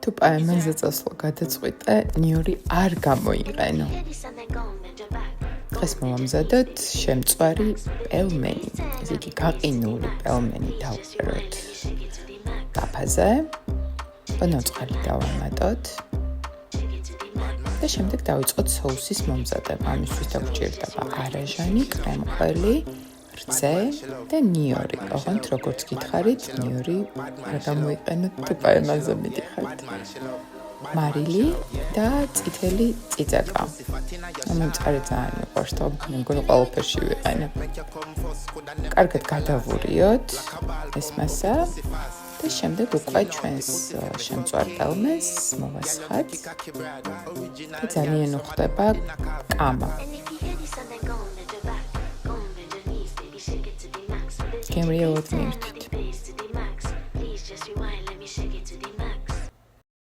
თუ პაემანზე წასვლა გადაწყვიტე, ნიორი არ გამოიყენო. დღეს მოვამზადოთ შემწვარი პელმენი. ესე იგი, გაყინული პელმენი დავწეროთ დაფაზე. ბანაწყალი დავამატოთ. და შემდეგ დავიწყოთ соуსის მომზადება. ამისთვის დაგვჭირდება არაჟანი, კრემყველი, რძე და ნიორი. ოღონდ როგორც გითხარით, ნიორი არ გამოიყენოთ თუ პაემანზე მიდიხართ. მარილი და წითელი წიწაკა. მომწარე ძალიან მიყვარს, მე მგონი ყველაფერში ვიყენებ. კარგად გადავურიოთ ეს მასა და შემდეგ უკვე ჩვენს შემწვარ პელმენს მოვასხათ და ძალიან უხდება კამა. გემრიელად მივთვით.